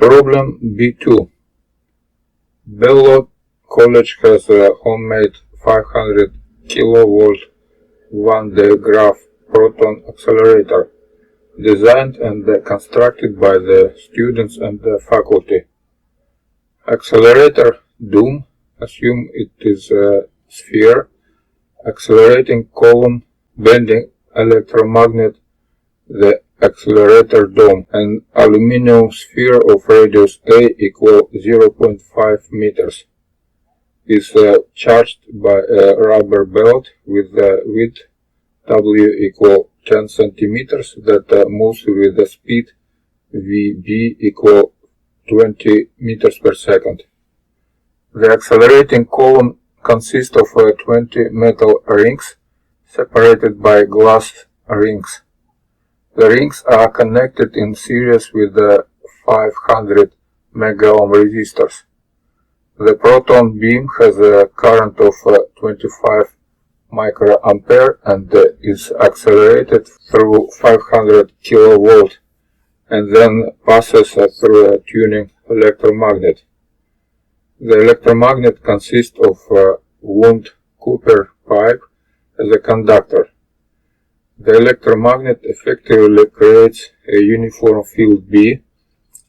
Problem B2. Bello College has a homemade 500 kilovolt 1D graph proton accelerator, designed and constructed by the students and the faculty. Accelerator DOM, assume it is a sphere, accelerating column, bending electromagnet, the accelerator dome, an aluminum sphere of radius A equal 0.5 meters, is charged by a rubber belt with a width W equal 10 centimeters that moves with a speed Vb equal 20 meters per second. The accelerating column consists of 20 metal rings separated by glass rings. The rings are connected in series with the 500 megaohm resistors. The proton beam has a current of 25 microampere and is accelerated through 500 kilovolt and then passes through a tuning electromagnet. The electromagnet consists of a wound copper pipe as a conductor. The electromagnet effectively creates a uniform field B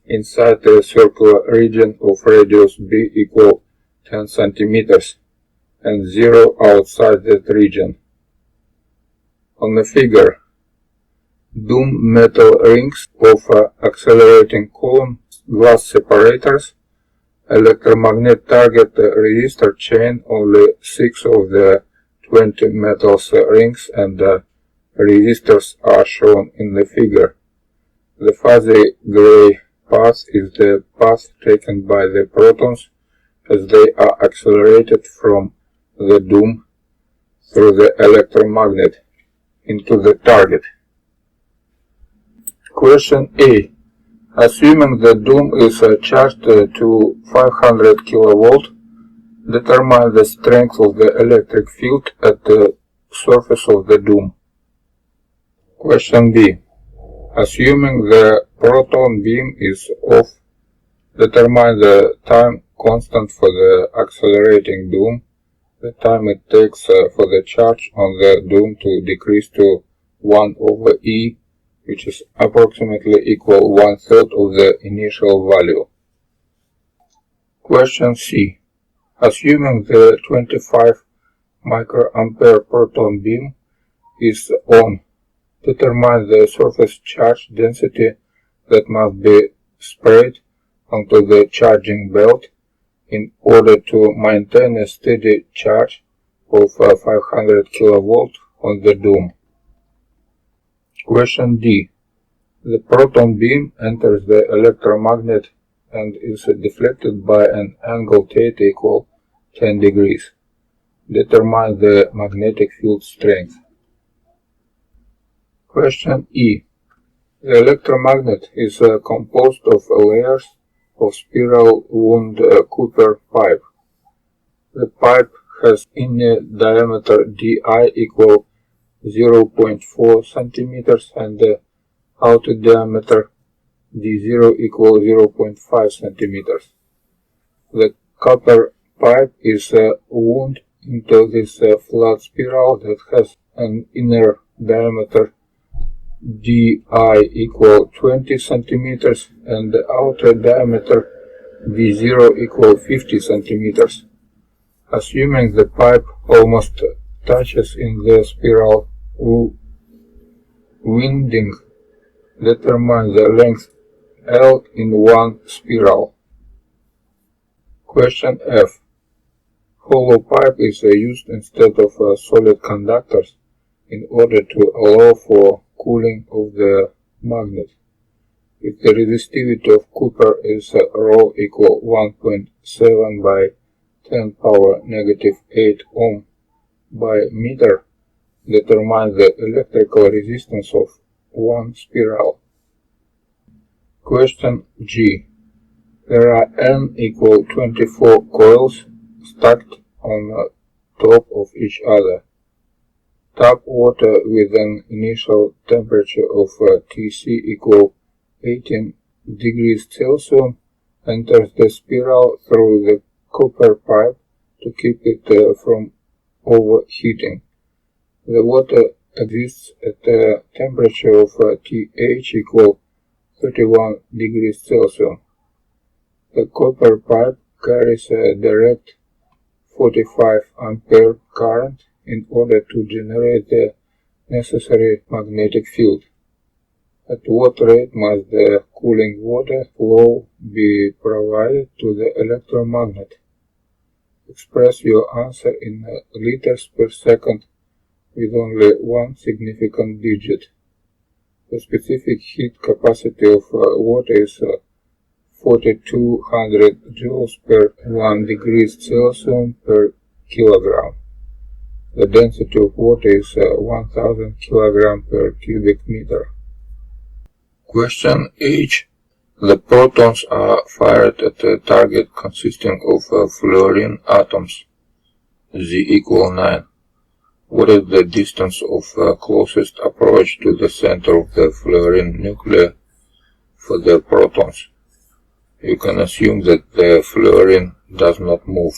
inside a circular region of radius B equal 10 centimeters and 0 outside that region. On the figure, DOM metal rings of accelerating column, glass separators, electromagnet target resistor chain, only 6 of the 20 metals rings and resistors are shown in the figure. The fuzzy gray path is the path taken by the protons as they are accelerated from the DOM through the electromagnet into the target. Question A. Assuming the DOM is charged to 500 kV, determine the strength of the electric field at the surface of the DOM. Question B. Assuming the proton beam is off, determine the time constant for the accelerating DOM, the time it takes for the charge on the DOM to decrease to 1 over E, which is approximately equal 1/3 of the initial value. Question C. Assuming the 25 microampere proton beam is on, determine the surface charge density that must be sprayed onto the charging belt in order to maintain a steady charge of 500 kV on the DOM. Question D. The proton beam enters the electromagnet and is deflected by an angle θ equal 10 degrees. Determine the magnetic field strength. Question E. The electromagnet is composed of layers of spiral wound copper pipe. The pipe has inner diameter di equal 0.4 centimeters and the outer diameter d0 equal 0.5 centimeters. The copper pipe is wound into this flat spiral that has an inner diameter di equal 20 centimeters and the outer diameter d0 equal 50 centimeters. Assuming the pipe almost touches in the spiral winding, determine the length L in one spiral. Question F. Hollow pipe is used instead of solid conductors in order to allow for cooling of the magnet. If the resistivity of copper is ρ equal 1.7 by 10 power negative 8 ohm by meter, determine the electrical resistance of one spiral. Question G. There are n equal 24 coils stacked on top of each other. Tap water with an initial temperature of Tc equal 18 degrees Celsius enters the spiral through the copper pipe to keep it from overheating. The water exists at a temperature of TH equal 31 degrees Celsius. The copper pipe carries a direct 45 ampere current in order to generate the necessary magnetic field. At what rate must the cooling water flow be provided to the electromagnet? Express your answer in liters per second with only one significant digit. The specific heat capacity of water is 4200 joules per 1 degrees Celsius per kilogram. The density of water is 1000 kg per cubic meter. Question H. The protons are fired at a target consisting of fluorine atoms, Z equal 9. What is the distance of closest approach to the center of the fluorine nucleus for the protons? You can assume that the fluorine does not move.